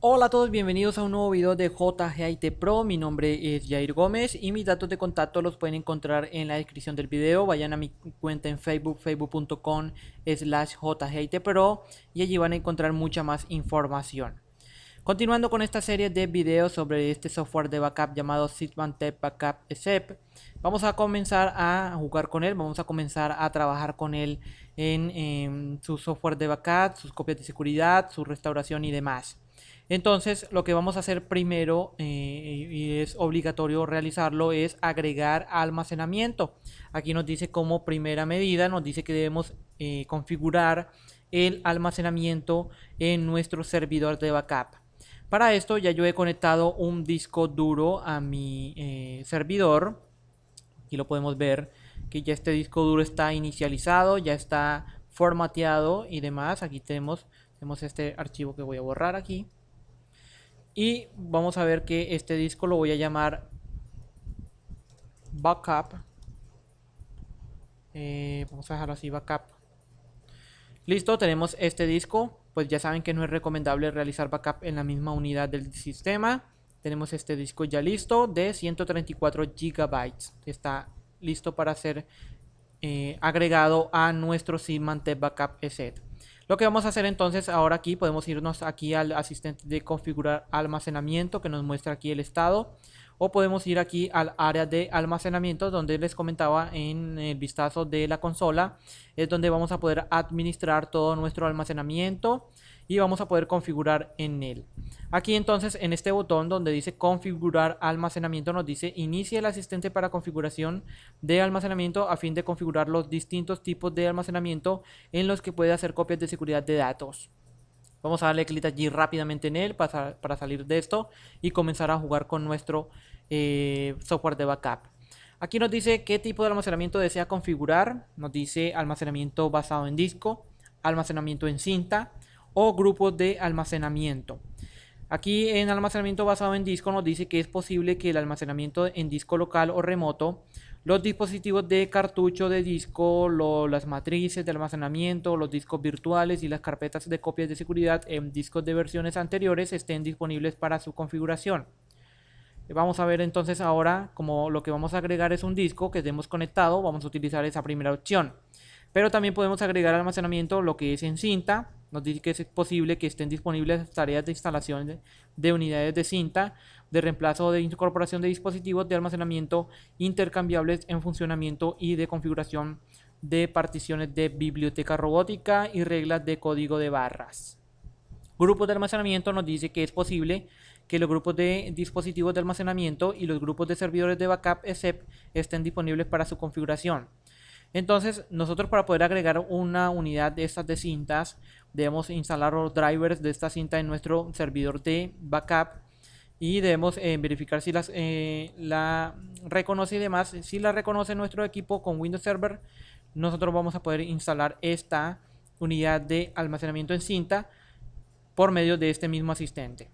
Hola a todos, bienvenidos a un nuevo video de JGIT Pro. Mi nombre es Jair Gómez y mis datos de contacto los pueden encontrar en la descripción del video. Vayan a mi cuenta en Facebook, facebook.com/JGIT Pro, y allí van a encontrar mucha más información. Continuando con esta serie de videos sobre este software de backup llamado Symantec Backup ESEP, vamos a comenzar a jugar con él, vamos a comenzar a trabajar con él en su software de backup, sus copias de seguridad, su restauración y demás. Entonces, lo que vamos a hacer primero, y es obligatorio realizarlo, es agregar almacenamiento. Aquí nos dice como primera medida, nos dice que debemos configurar el almacenamiento en nuestro servidor de backup. Para esto ya yo he conectado un disco duro a mi servidor. Aquí lo podemos ver que ya este disco duro está inicializado, ya está formateado y demás. Aquí tenemos este archivo que voy a borrar aquí. Y vamos a ver que este disco lo voy a llamar backup. Vamos a dejarlo así, backup. Listo, tenemos este disco. Pues ya saben que no es recomendable realizar backup en la misma unidad del sistema. Tenemos este disco ya listo de 134 GB. Está listo para ser agregado a nuestro Symantec Backup ESET. Lo que vamos a hacer entonces ahora aquí, podemos irnos aquí al asistente de configurar almacenamiento que nos muestra aquí el estado, o podemos ir aquí al área de almacenamiento donde les comentaba en el vistazo de la consola. Es donde vamos a poder administrar todo nuestro almacenamiento y vamos a poder configurar en él. Aquí entonces en este botón donde dice configurar almacenamiento nos dice inicie el asistente para configuración de almacenamiento a fin de configurar los distintos tipos de almacenamiento en los que puede hacer copias de seguridad de datos. Vamos a darle clic allí rápidamente en él para salir de esto y comenzar a jugar con nuestro software de backup. Aquí nos dice qué tipo de almacenamiento desea configurar. Nos dice almacenamiento basado en disco, almacenamiento en cinta o grupos de almacenamiento. Aquí en almacenamiento basado en disco nos dice que es posible que el almacenamiento en disco local o remoto, los dispositivos de cartucho de disco, las matrices de almacenamiento, los discos virtuales y las carpetas de copias de seguridad en discos de versiones anteriores estén disponibles para su configuración. Vamos a ver entonces ahora, como lo que vamos a agregar es un disco que tenemos conectado, vamos a utilizar esa primera opción. Pero también podemos agregar almacenamiento lo que es en cinta. Nos dice que es posible que estén disponibles tareas de instalación de unidades de cinta, de reemplazo o de incorporación de dispositivos de almacenamiento intercambiables en funcionamiento y de configuración de particiones de biblioteca robótica y reglas de código de barras. Grupos de almacenamiento nos dice que es posible que los grupos de dispositivos de almacenamiento y los grupos de servidores de backup ESEP estén disponibles para su configuración. Entonces, nosotros para poder agregar una unidad de estas de cintas, debemos instalar los drivers de esta cinta en nuestro servidor de backup y debemos verificar si la reconoce y demás. Si la reconoce nuestro equipo con Windows Server, nosotros vamos a poder instalar esta unidad de almacenamiento en cinta por medio de este mismo asistente.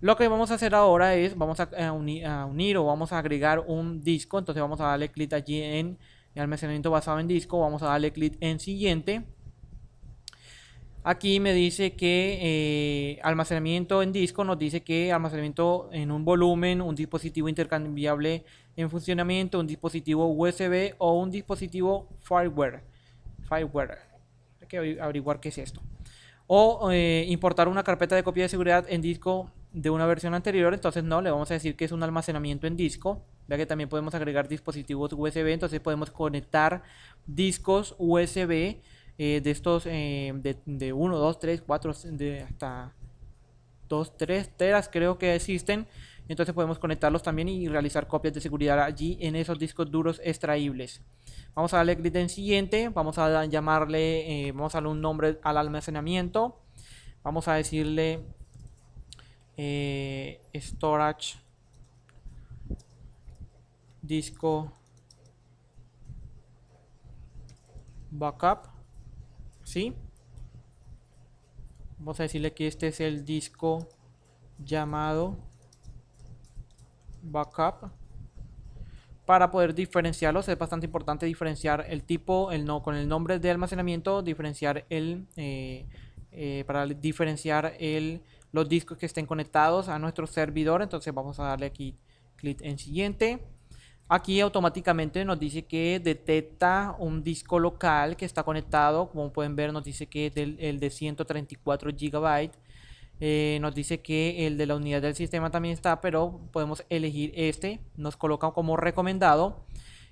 Lo que vamos a hacer ahora es, vamos a unir o vamos a agregar un disco. Entonces vamos a darle clic allí en almacenamiento basado en disco, vamos a darle clic en siguiente. Aquí me dice que almacenamiento en disco, nos dice que almacenamiento en un volumen, un dispositivo intercambiable en funcionamiento, un dispositivo USB o un dispositivo fireware. Hay que averiguar qué es esto. O importar una carpeta de copia de seguridad en disco de una versión anterior. Entonces no, le vamos a decir que es un almacenamiento en disco, ya que también podemos agregar dispositivos USB. Entonces podemos conectar discos USB de estos de 1, 2, 3, 4, hasta 2, 3 teras creo que existen. Entonces podemos conectarlos también y realizar copias de seguridad allí en esos discos duros extraíbles. Vamos a darle clic en siguiente, vamos a llamarle, vamos a darle un nombre al almacenamiento. Vamos a decirle storage disco backup. ¿Sí? Vamos a decirle que este es el disco llamado backup. Para poder diferenciarlos es bastante importante diferenciar el tipo, con el nombre de almacenamiento, diferenciar para diferenciar el los discos que estén conectados a nuestro servidor. Entonces vamos a darle aquí clic en siguiente. Aquí automáticamente nos dice que detecta un disco local que está conectado. Como pueden ver, nos dice que es el de 134 GB. Nos dice que el de la unidad del sistema también está, pero podemos elegir este. Nos coloca como recomendado.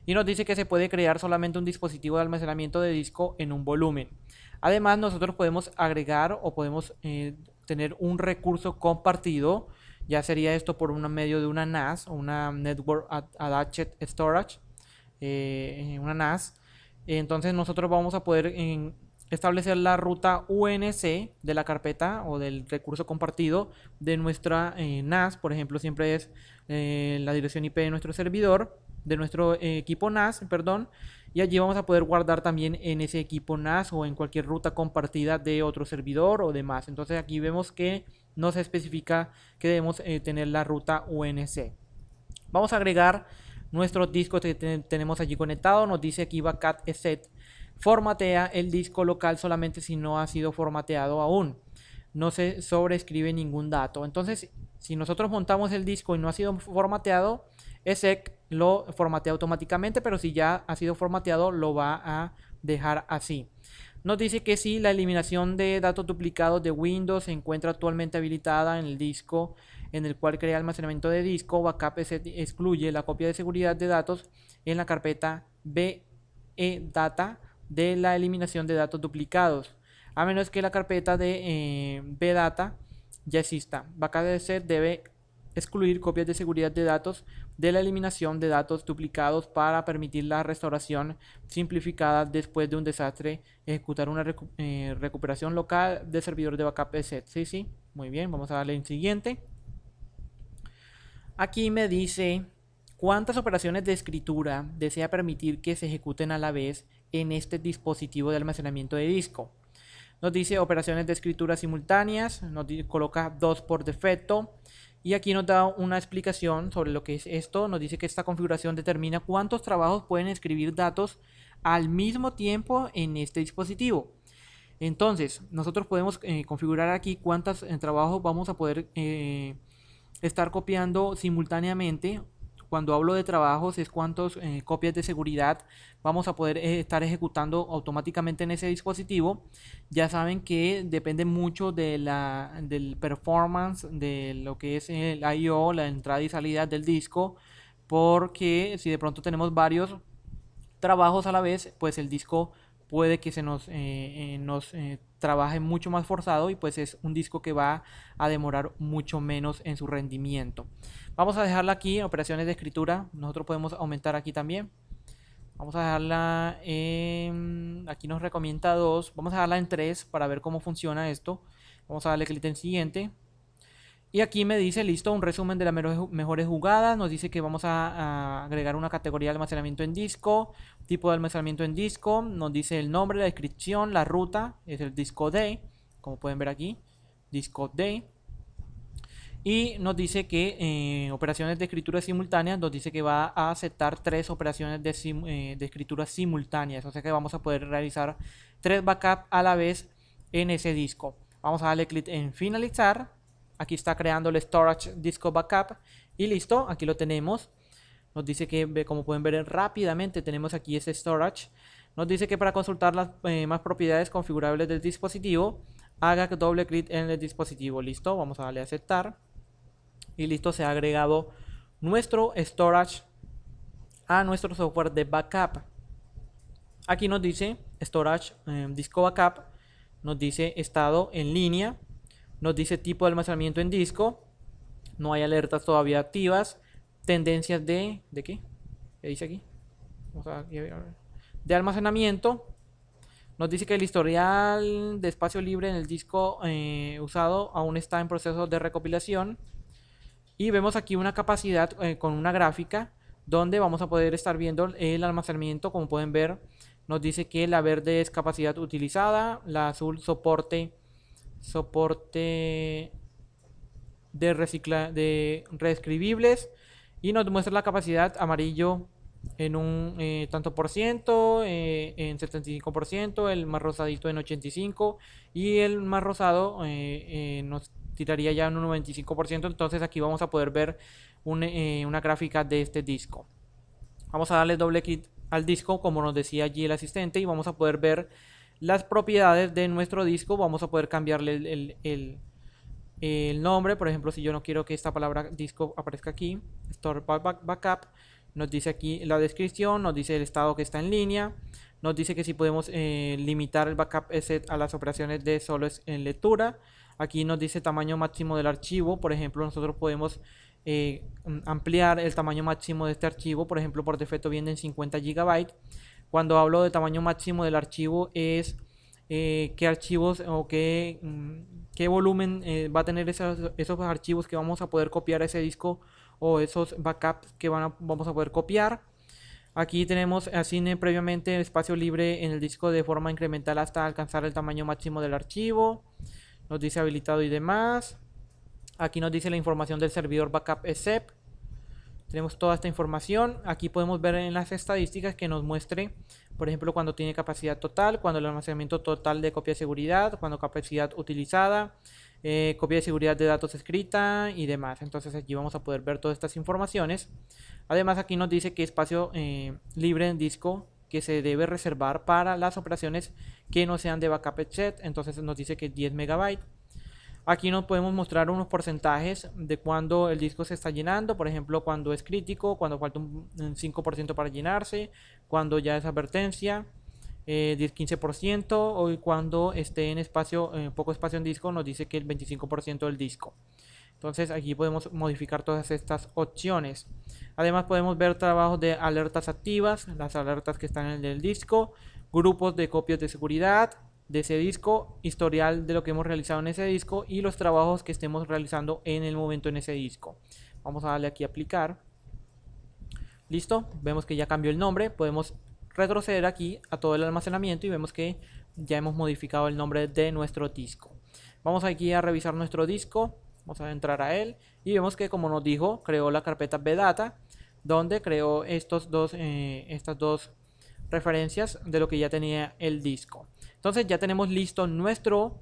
Y nos dice que se puede crear solamente un dispositivo de almacenamiento de disco en un volumen. Además, nosotros podemos agregar o podemos tener un recurso compartido. Ya sería esto por un medio de una NAS, una Network Attached Storage, una NAS. Entonces nosotros vamos a poder establecer la ruta UNC de la carpeta o del recurso compartido de nuestra NAS. Por ejemplo, siempre es la dirección IP de nuestro servidor, de nuestro equipo NAS, perdón. Y allí vamos a poder guardar también en ese equipo NAS o en cualquier ruta compartida de otro servidor o demás. Entonces aquí vemos que no se especifica que debemos tener la ruta UNC. Vamos a agregar nuestros discos que tenemos allí conectados. Nos dice aquí backup set. Formatea el disco local solamente si no ha sido formateado aún. No se sobreescribe ningún dato. Entonces, si nosotros montamos el disco y no ha sido formateado, ESEC lo formatea automáticamente, pero si ya ha sido formateado, lo va a dejar así. Nos dice que si la eliminación de datos duplicados de Windows se encuentra actualmente habilitada en el disco en el cual crea almacenamiento de disco, backup excluye la copia de seguridad de datos en la carpeta BE-Data de la eliminación de datos duplicados, a menos que la carpeta de BData ya exista. Backup debe excluir copias de seguridad de datos de la eliminación de datos duplicados para permitir la restauración simplificada después de un desastre, ejecutar una recuperación local del servidor de backup set. Sí, muy bien, vamos a darle en siguiente. Aquí me dice cuántas operaciones de escritura desea permitir que se ejecuten a la vez en este dispositivo de almacenamiento de disco. Nos dice operaciones de escritura simultáneas, nos coloca 2 por defecto. Y aquí nos da una explicación sobre lo que es esto. Nos dice que esta configuración determina cuántos trabajos pueden escribir datos al mismo tiempo en este dispositivo. Entonces, nosotros podemos configurar aquí cuántos trabajos vamos a poder estar copiando simultáneamente. Cuando hablo de trabajos es cuántas copias de seguridad vamos a poder estar ejecutando automáticamente en ese dispositivo. Ya saben que depende mucho del performance de lo que es el I/O, la entrada y salida del disco, porque si de pronto tenemos varios trabajos a la vez, pues el disco puede que se nos trabaje mucho más forzado y pues es un disco que va a demorar mucho menos en su rendimiento. Vamos a dejarla aquí en operaciones de escritura. Nosotros podemos aumentar aquí también. Vamos a dejarla en... Aquí nos recomienda 2. Vamos a dejarla en 3 para ver cómo funciona esto. Vamos a darle clic en siguiente. Y aquí me dice, listo, un resumen de las mejores jugadas. Nos dice que vamos a agregar una categoría de almacenamiento en disco, tipo de almacenamiento en disco. Nos dice el nombre, la descripción, la ruta, es el disco D, como pueden ver aquí, disco D. Y nos dice que operaciones de escritura simultáneas, nos dice que va a aceptar 3 operaciones de escritura simultáneas. O sea que vamos a poder realizar 3 backups a la vez en ese disco. Vamos a darle clic en finalizar. Aquí está creando el storage disco backup y listo, aquí lo tenemos. Nos dice que, como pueden ver rápidamente, tenemos aquí ese storage. Nos dice que para consultar las más propiedades configurables del dispositivo, haga doble clic en el dispositivo. Listo, vamos a darle a aceptar. Y listo, se ha agregado nuestro storage a nuestro software de backup. Aquí nos dice storage disco backup, nos dice estado en línea. Nos dice tipo de almacenamiento en disco. No hay alertas todavía activas. Tendencias de... ¿De qué? ¿Qué dice aquí? Vamos a ver. De almacenamiento. Nos dice que el historial de espacio libre en el disco usado aún está en proceso de recopilación. Y vemos aquí una capacidad con una gráfica donde vamos a poder estar viendo el almacenamiento. Como pueden ver, nos dice que la verde es capacidad utilizada, la azul soporte de reescribibles, y nos muestra la capacidad amarillo en un tanto por ciento, en 75%, el más rosadito en 85% y el más rosado nos tiraría ya en un 95%. Entonces aquí vamos a poder ver una gráfica de este disco. Vamos a darle doble clic al disco, como nos decía allí el asistente, y vamos a poder ver las propiedades de nuestro disco. Vamos a poder cambiarle el nombre. Por ejemplo, si yo no quiero que esta palabra disco aparezca aquí, Store Backup, nos dice aquí la descripción, nos dice el estado que está en línea, nos dice que si podemos limitar el backup set a las operaciones de solo en lectura. Aquí nos dice tamaño máximo del archivo. Por ejemplo, nosotros podemos ampliar el tamaño máximo de este archivo. Por ejemplo, por defecto viene en 50 GB. Cuando hablo de tamaño máximo del archivo es qué archivos o qué volumen va a tener esos archivos que vamos a poder copiar a ese disco, o esos backups que vamos a poder copiar. Aquí tenemos asigne previamente espacio libre en el disco de forma incremental hasta alcanzar el tamaño máximo del archivo. Nos dice habilitado y demás. Aquí nos dice la información del servidor backup except. Tenemos toda esta información. Aquí podemos ver en las estadísticas que nos muestre, por ejemplo, cuando tiene capacidad total, cuando el almacenamiento total de copia de seguridad, cuando capacidad utilizada, copia de seguridad de datos escrita y demás. Entonces aquí vamos a poder ver todas estas informaciones. Además aquí nos dice que espacio libre en disco que se debe reservar para las operaciones que no sean de backup set. Entonces nos dice que 10 MB. Aquí nos podemos mostrar unos porcentajes de cuando el disco se está llenando. Por ejemplo, cuando es crítico, cuando falta un 5% para llenarse, cuando ya es advertencia, 10-15%, o cuando esté en espacio, poco espacio en disco, nos dice que el 25% del disco. Entonces aquí podemos modificar todas estas opciones. Además podemos ver trabajos de alertas activas, las alertas que están en el disco, grupos de copias de seguridad de ese disco, historial de lo que hemos realizado en ese disco y los trabajos que estemos realizando en el momento en ese disco. Vamos a darle aquí a aplicar. Listo, vemos que ya cambió el nombre. Podemos retroceder aquí a todo el almacenamiento y vemos que ya hemos modificado el nombre de nuestro disco. Vamos aquí a revisar nuestro disco. Vamos a entrar a él y vemos que, como nos dijo, creó la carpeta bdata, donde creó estas dos referencias de lo que ya tenía el disco. Entonces ya tenemos listo nuestro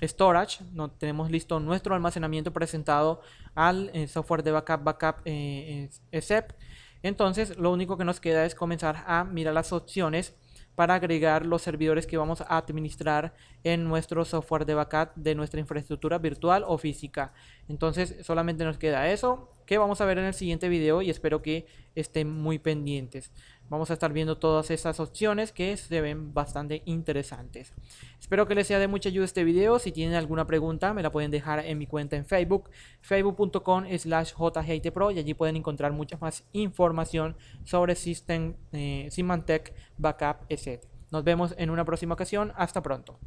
storage, tenemos listo nuestro almacenamiento presentado al software de backup except. Entonces lo único que nos queda es comenzar a mirar las opciones para agregar los servidores que vamos a administrar en nuestro software de backup de nuestra infraestructura virtual o física. Entonces solamente nos queda eso, que vamos a ver en el siguiente video, y espero que estén muy pendientes. Vamos a estar viendo todas estas opciones que se ven bastante interesantes. Espero que les sea de mucha ayuda este video. Si tienen alguna pregunta me la pueden dejar en mi cuenta en Facebook, facebook.com/jgitpro, y allí pueden encontrar mucha más información sobre Symantec Backup EZ. Nos vemos en una próxima ocasión. Hasta pronto.